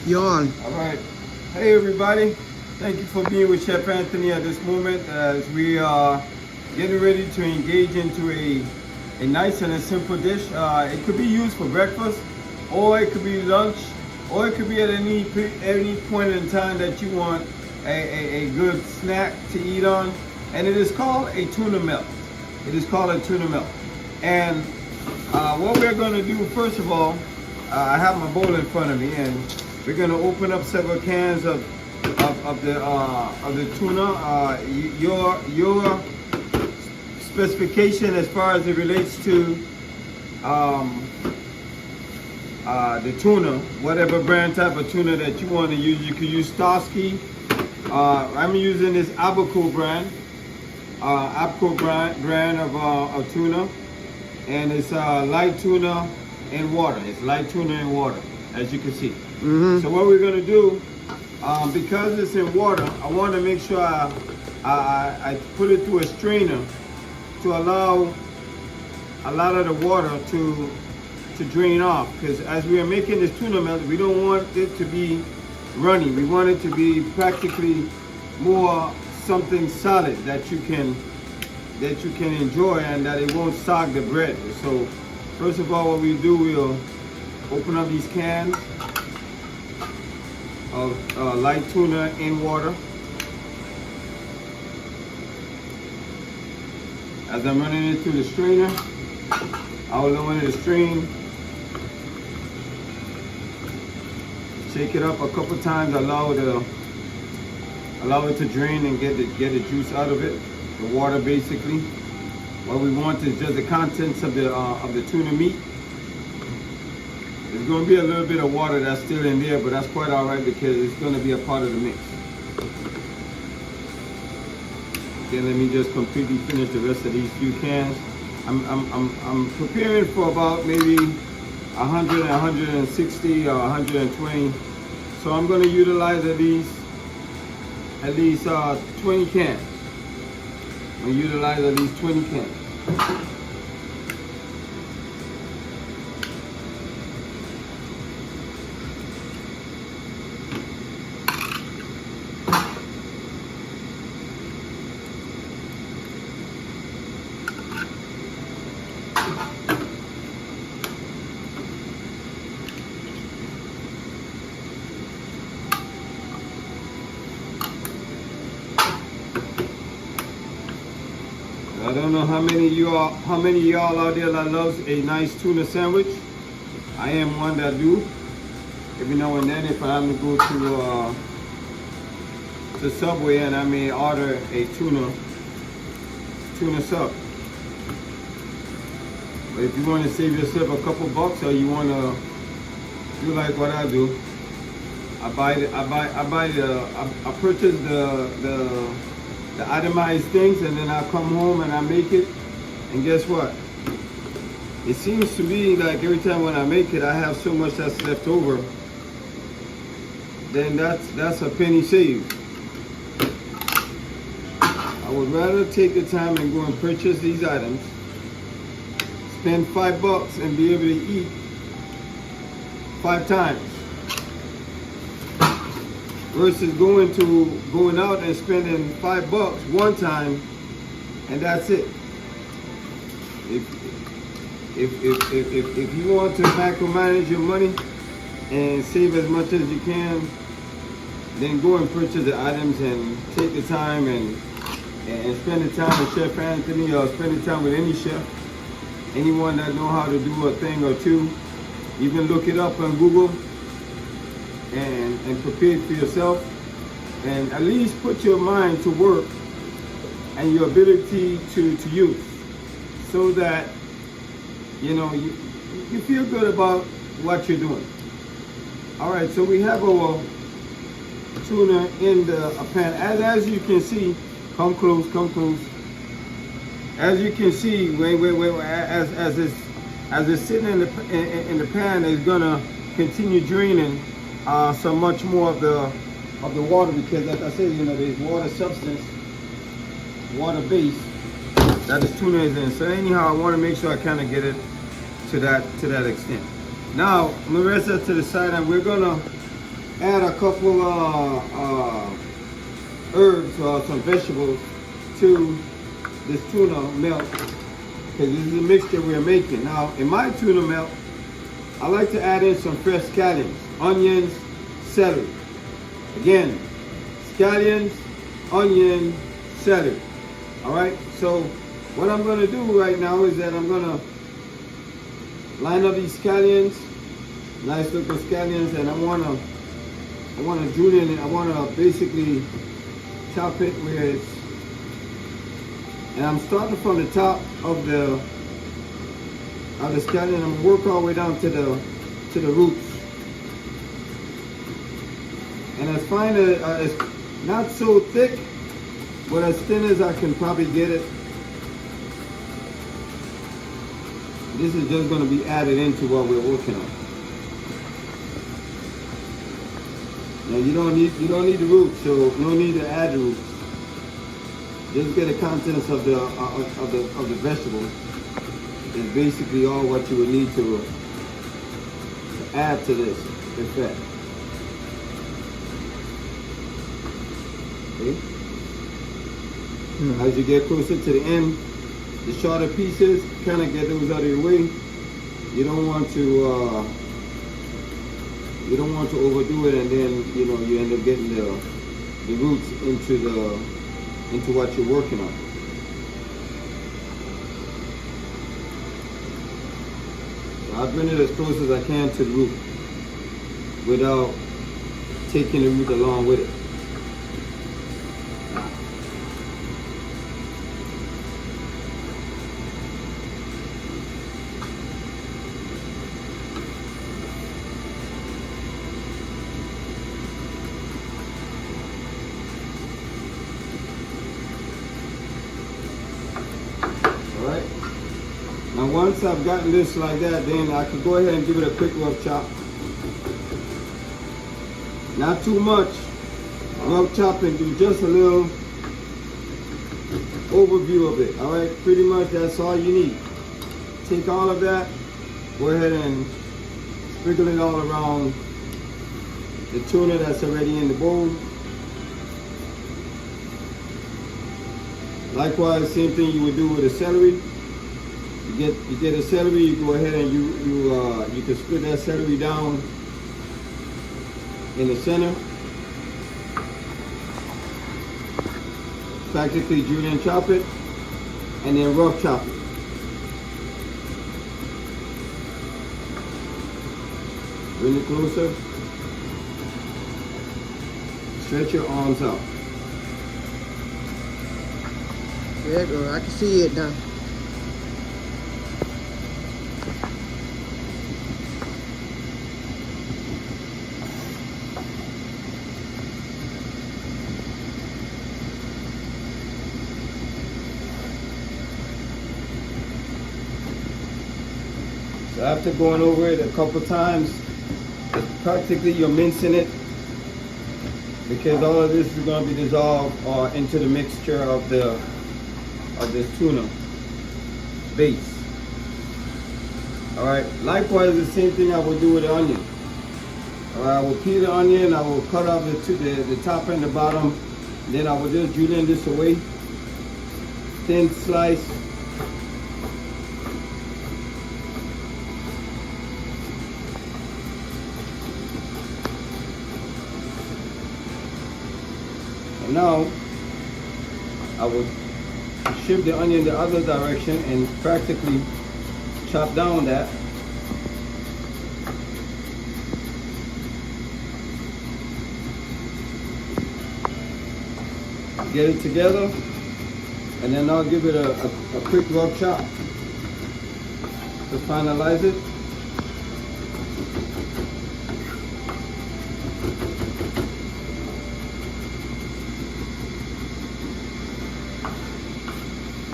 You're on. All right. Hey, everybody. Thank you for being with Chef Anthony at this moment as we are getting ready to engage into a nice and a simple dish. It could be used for breakfast, or it could be lunch, or it could be at any point in time that you want a good snack to eat on. And it is called a tuna melt. It is called a tuna melt. And what we're going to do, first of all, I have my bowl in front of me, and we're going to open up several cans of the tuna. Your specification as far as it relates to the tuna, whatever brand type of tuna that you want to use. You can use Starsky. I'm using this Abaco brand of tuna, and it's light tuna in water. It's light tuna in water, as you can see. So what we're gonna do, because it's in water, I want to make sure I put it through a strainer to allow a lot of the water to drain off. Because as we are making this tuna melt, we don't want it to be runny. We want it to be practically more something solid that you can enjoy, and that it won't sog the bread. So first of all, what we do, we'll open up these cans of light tuna in water. As I'm running it through the strainer, I'll allow it to strain. Shake it up a couple times, allow it to drain and get the juice out of it, the water basically. What we want is just the contents of the tuna meat. There's going to be a little bit of water that's still in there, but that's quite all right because it's going to be a part of the mix. Okay, let me just completely finish the rest of these few cans. I'm preparing for about maybe 100, 160, or 120. So I'm going to utilize at least 20 cans. I'm going to utilize at least 20 cans. I don't know how many of y'all out there that loves a nice tuna sandwich. I am one that do. Every now and then, if I have to go to Subway and I may order a tuna sub. But if you want to save yourself a couple bucks, or you want to do like what I do, I purchase the itemized things, and then I come home and I make it. And guess what? It seems to me like every time when I make it, I have so much that's left over. Then that's a penny saved. I would rather take the time and go and purchase these items, spend $5 and be able to eat 5 times, versus going out and spending $5 one time and that's it. If you want to macromanage your money and save as much as you can, then go and purchase the items and take the time and spend the time with Chef Anthony, or spend the time with any chef, anyone that know how to do a thing or two. You can look it up on Google and prepare it for yourself, and at least put your mind to work and your ability to use, so that you know you feel good about what you're doing. All right, so we have our tuna in the pan. As you can see, come close. As you can see, as it's sitting in the pan, it's gonna continue draining so much more of the water, because like I said, you know, there's water substance, water base that this tuna is in. So anyhow, I want to make sure I kind of get it to that extent. Now I'm gonna rest that to the side, and we're gonna add a couple herbs or some vegetables to this tuna melt, because this is a mixture we're making. Now, in my tuna melt, I like to add in some fresh scallions, onions, celery. Again, scallions, onion, celery. All right, so what I'm gonna do right now is that I'm gonna line up these scallions, nice looking scallions, and I wanna julienne it. I wanna basically chop it where it's, and I'm starting from the top of the scallion. I'm gonna work all the way down to the roots. And as fine as it's not so thick, but as thin as I can probably get it. This is just going to be added into what we're working on. Now you don't need the roots, so no need to add the roots. Just get the contents of the vegetable. Is basically all what you would need to add to this effect. Okay. As you get closer to the end, the shorter pieces, kind of get those out of your way. You don't want to overdo it, and then you end up getting the roots into what you're working on. So I bring it as close as I can to the root without taking the root along with it. Alright, now once I've gotten this like that, then I can go ahead and give it a quick rough chop. Not too much rough chopping, do just a little overview of it. Alright, pretty much that's all you need. Take all of that, go ahead and sprinkle it all around the tuna that's already in the bowl. Likewise, same thing you would do with the celery. You get a celery, you go ahead and you can split that celery down in the center. Practically julienne chop it, and then rough chop it. Bring it closer. Stretch your arms out. There you go, I can see it now. So after going over it a couple times, practically you're mincing it, because all of this is going to be dissolved into the mixture of this tuna base. All right. Likewise, the same thing I will do with the onion. All right. I will peel the onion. I will cut off the top and the bottom. Then I will just julienne this away. Thin slice. And now I will shift the onion the other direction and practically chop down that. Get it together, and then I'll give it a quick rough chop to finalize it.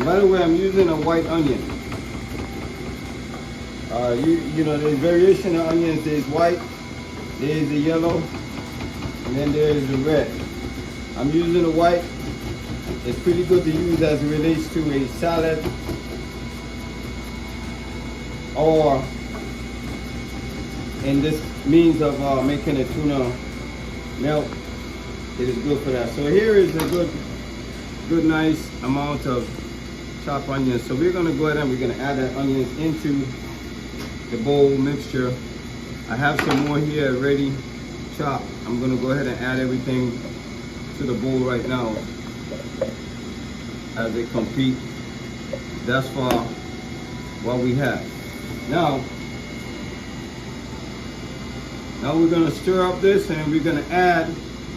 By the way, I'm using a white onion. You know, there's variation of onions. There's white, there's the yellow, and then there's the red. I'm using the white. It's pretty good to use as it relates to a salad or in this means of making a tuna melt, it is good for that. So here is a good nice amount of chopped onions. So we're gonna go ahead and we're gonna add that onions into the bowl mixture. I have some more here ready chopped. I'm gonna go ahead and add everything to the bowl right now as they complete thus far what we have. Now we're gonna stir up this and we're gonna add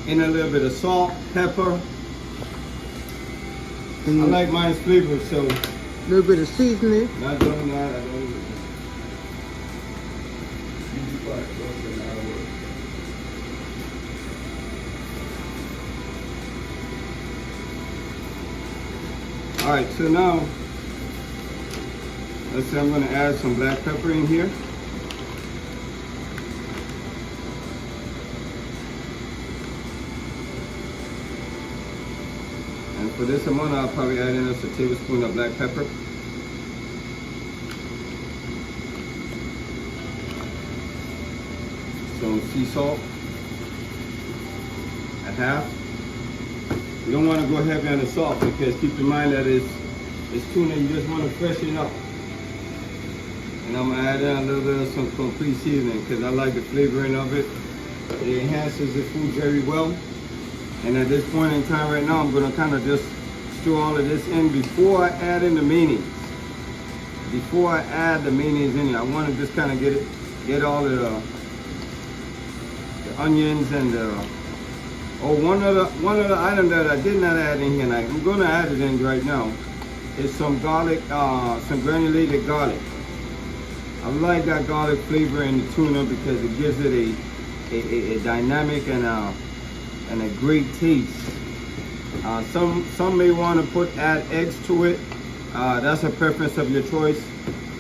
in a little bit of salt, pepper. I like mine's flavored, so a little bit of seasoning. not doing that. I don't. All right, so now let's say I'm going to add some black pepper in here. And for this amount, I'll probably add in just a tablespoon of black pepper. Some sea salt at half. You don't want to go heavy on the salt because keep in mind that it's tuna, you just want to freshen up. And I'm going to add in a little bit of some complete seasoning because I like the flavoring of it. It enhances the food very well. And at this point in time right now, I'm going to kind of just stir all of this in before I add in the mayonnaise. Before I add the mayonnaise in here, I want to just kind of get all of the onions and one other item that I did not add in here, and I'm going to add it in right now, is some garlic, some granulated garlic. I like that garlic flavor in the tuna because it gives it a dynamic and a great taste. Some may want to add eggs to it. That's a preference of your choice.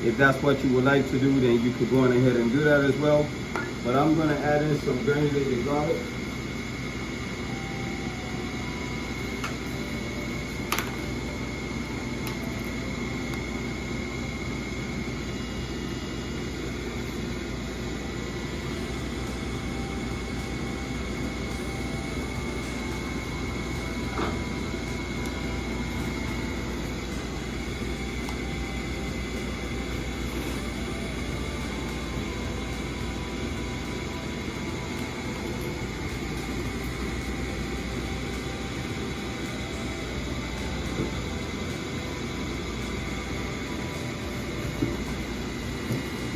If that's what you would like to do, then you could go on ahead and do that as well. But I'm going to add in some granulated garlic.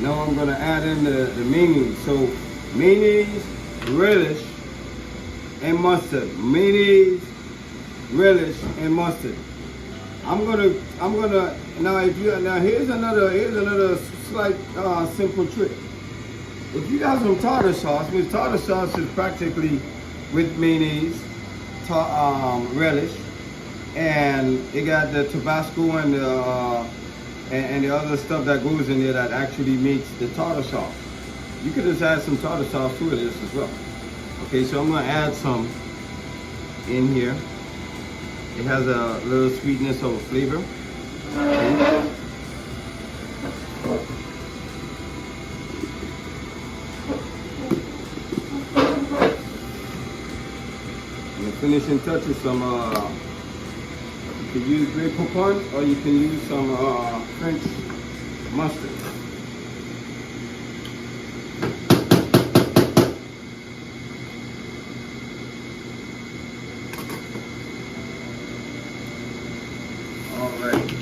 Now I'm going to add in the mayonnaise. So mayonnaise, relish, and mustard. Mayonnaise, relish, and mustard. I'm gonna here's another slight simple trick. If you got some tartar sauce, which tartar sauce is practically with mayonnaise, relish, and it got the Tabasco and the other stuff that goes in there that actually makes the tartar sauce. You could just add some tartar sauce to this as well. Okay, so I'm gonna add some in here. It has a little sweetness of a flavor. Okay. And the finishing touch is some, you can use Grey Poupon or you can use some French mustard. Alright,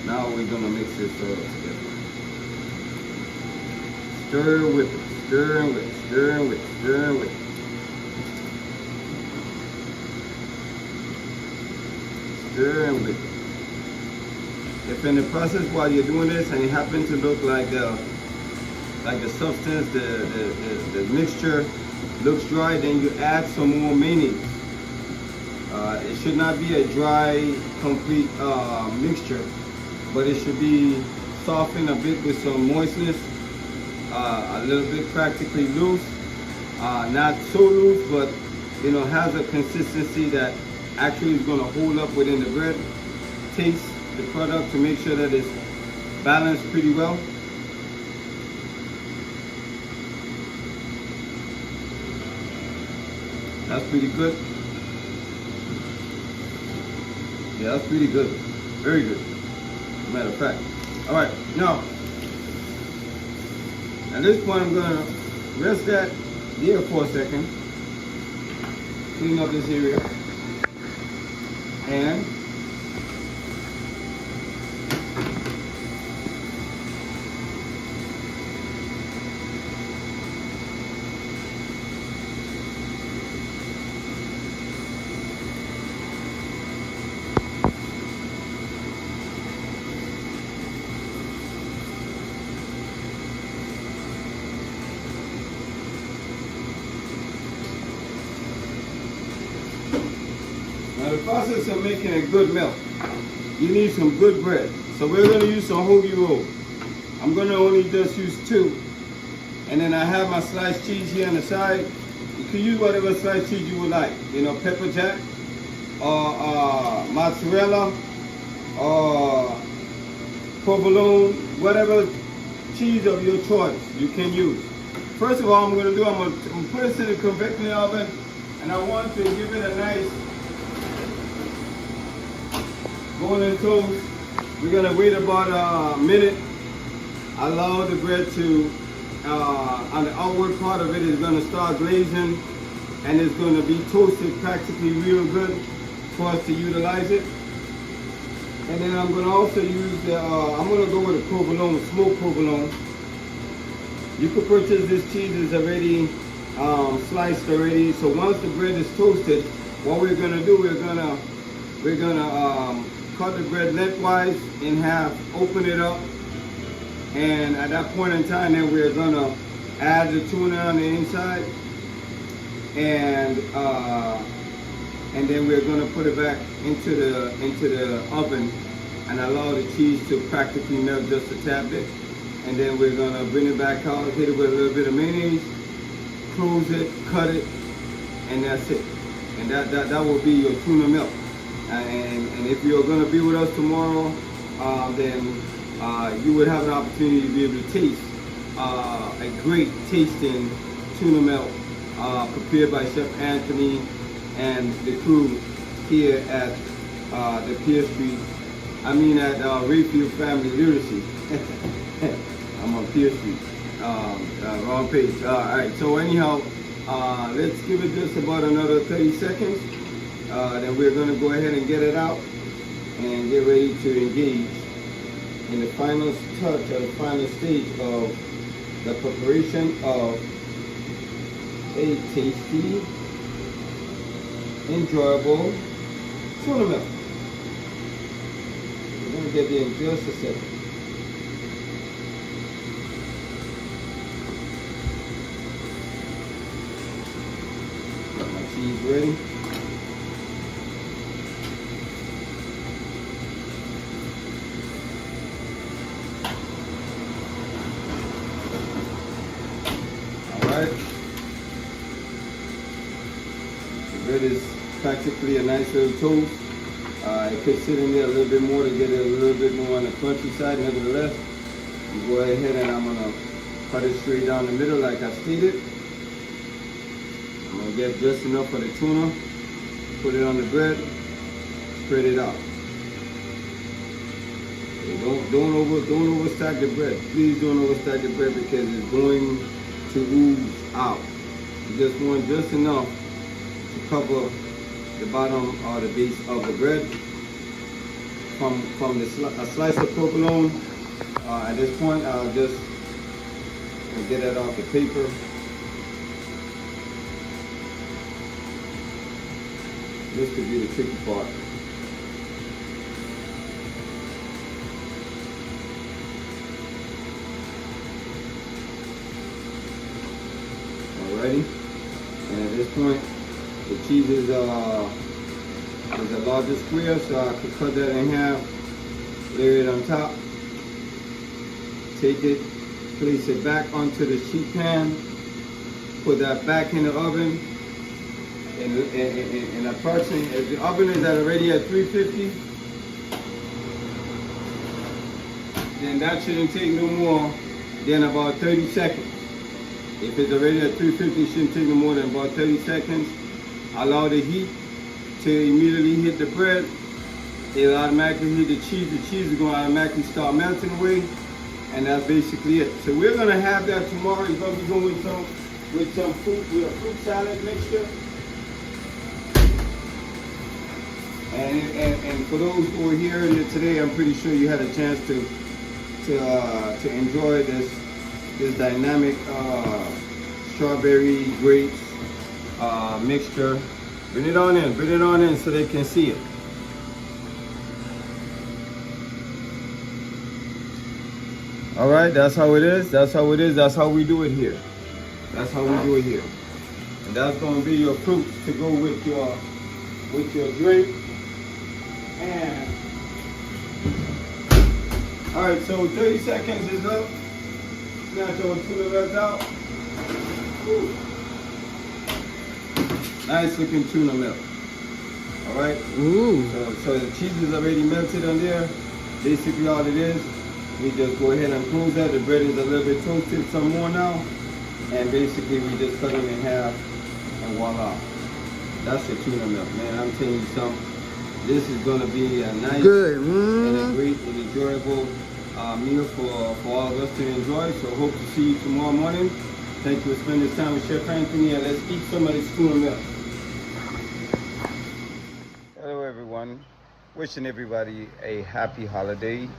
now we're going to mix this all together. Stir with it, stir with it, stir with it, stir with it. Stir with it. If in the process while you're doing this and it happens to look like the substance, the mixture looks dry, then you add some more mayonnaise. It should not be a dry, complete mixture, but it should be softened a bit with some moistness, a little bit practically loose, not so loose, but you know, has a consistency that actually is going to hold up within the bread. Taste the product to make sure that it's balanced pretty well. That's pretty good. Yeah, that's pretty good. Very good. Matter of fact. All right, now, at this point, I'm gonna rest that there for a second. Clean up this area. And now the process of making a good milk, you need some good bread. So we're going to use some hoagie roll. I'm going to only just use 2. And then I have my sliced cheese here on the side. You can use whatever sliced cheese you would like. You know, pepper jack, or mozzarella, or provolone, whatever cheese of your choice you can use. First of all, I'm going to put this in the convecting oven, and I want to give it a nice golden toast. We're going to wait about a minute. Allow the bread to, on the outward part of it is going to start glazing, and it's going to be toasted practically real good for us to utilize it. And then I'm going to also use the, I'm going to go with a provolone, smoked provolone. You can purchase this cheese is already sliced already. So once the bread is toasted, what we're going to do, we're going to cut the bread lengthwise in half, open it up, and at that point in time, then we're going to add the tuna on the inside, and then we're going to put it back into the oven and allow the cheese to practically melt just a tad bit. And then we're going to bring it back out, hit it with a little bit of mayonnaise, close it, cut it, and that's it. And that will be your tuna milk. And if you're going to be with us tomorrow, then you would have an opportunity to be able to taste a great tasting tuna milk prepared by Chef Anthony and the crew here at the at Rayfield Family Literacy. I'm on Pier Street, wrong page. All right, so anyhow, let's give it just about another 30 seconds. Then we're going to go ahead and get it out and get ready to engage in the final touch or the final stage of the preparation of a tasty, enjoyable tuna milk. We're going to get there in just a second. Got my cheese ready. The bread is practically a nice little toast. It could sit in there a little bit more to get it a little bit more on the crunchy side. Nevertheless, you go ahead and I'm gonna cut it straight down the middle like I stated. I'm gonna get just enough for the tuna, put it on the bread, spread it out. Don't overstack the bread. Please don't overstack the bread because it's going to ooze out. You just want just enough to cover the bottom or the base of the bread. From a slice of provolone. At this point, I'll just get that off the paper. This could be the tricky part. Alrighty, and at this point, the cheese is the largest square, so I could cut that in half, layer it on top, take it, place it back onto the sheet pan, put that back in the oven, and approximately, if the oven is already at 350, then that shouldn't take no more than about 30 seconds. If it's already at 350, it shouldn't take no more than about 30 seconds. allow the heat to immediately hit the bread. It'll automatically hit the cheese. The cheese is going to automatically start melting away. And that's basically it. So we're going to have that tomorrow. It's going to be going with some fruit, with a fruit salad mixture. And for those who are here today, I'm pretty sure you had a chance to enjoy this dynamic strawberry grapes mixture. Bring it on in so they can see it. All right, that's how it is. That's how it is. That's how we do it here. That's how we do it here. And that's going to be your fruits to go with your drink. And all right, so 30 seconds is up. Snatch our tuna wraps out. Woo. Nice looking tuna milk. All right. Ooh. So the cheese is already melted on there. Basically, all it is, we just go ahead and close that. The bread is a little bit toasted some more now, and basically we just cut them in half, and voila. That's the tuna milk, man. I'm telling you something. This is going to be a nice and a great and enjoyable meal for all of us to enjoy. So hope to see you tomorrow morning. Thank you for spending this time with Chef Anthony, and let's eat some of this tuna milk. Hello everyone. Wishing everybody a happy holiday.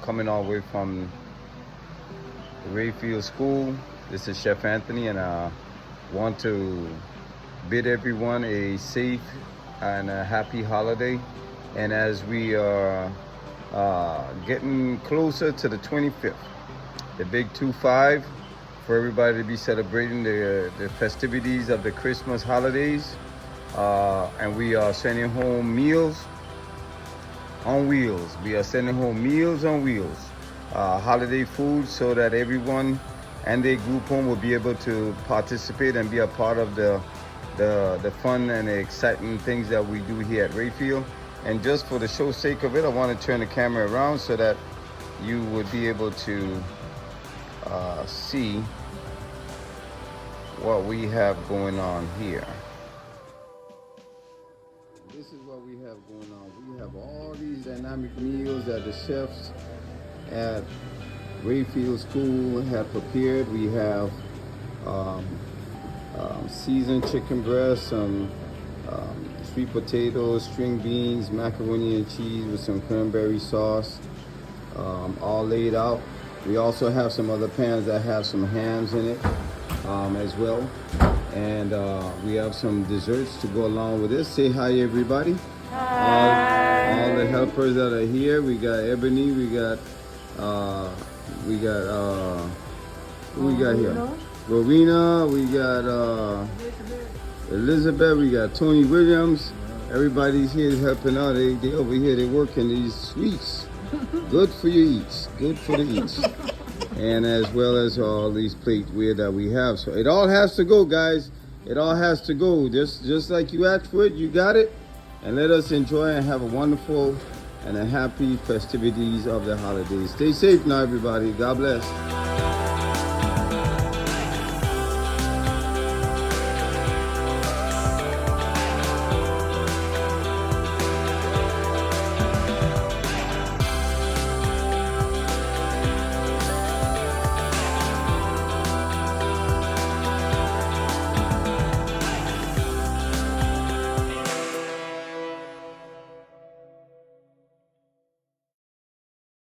Coming all the way from the Rayfield School. This is Chef Anthony, and I want to bid everyone a safe and a happy holiday. And as we are getting closer to the 25th, the big 2-5, for everybody to be celebrating the festivities of the Christmas holidays, and we are sending home meals on wheels. We are sending home meals on wheels, holiday food, so that everyone and their group home will be able to participate and be a part of the fun and the exciting things that we do here at Rayfield. And just for the show's sake of it, I want to turn the camera around so that you would be able to see what we have going on here. This is what we have going on. We have all these dynamic meals that the chefs at Rayfield School have prepared. We have seasoned chicken breast, some sweet potatoes, string beans, macaroni and cheese with some cranberry sauce, all laid out. We also have some other pans that have some hams in it as well. And we have some desserts to go along with this. Say hi, everybody. Hi. All the helpers that are here. We got Ebony. We got who we got here? Rowena. We got Elizabeth. We got Tony Williams. Everybody's here helping out. They over here. They working these sweets. Good for your eats. Good for the eats. And as well as all these plates that we have. So it all has to go, guys. It all has to go. Just like you asked for it, you got it. And let us enjoy and have a wonderful and a happy festivities of the holidays. Stay safe now, everybody. God bless.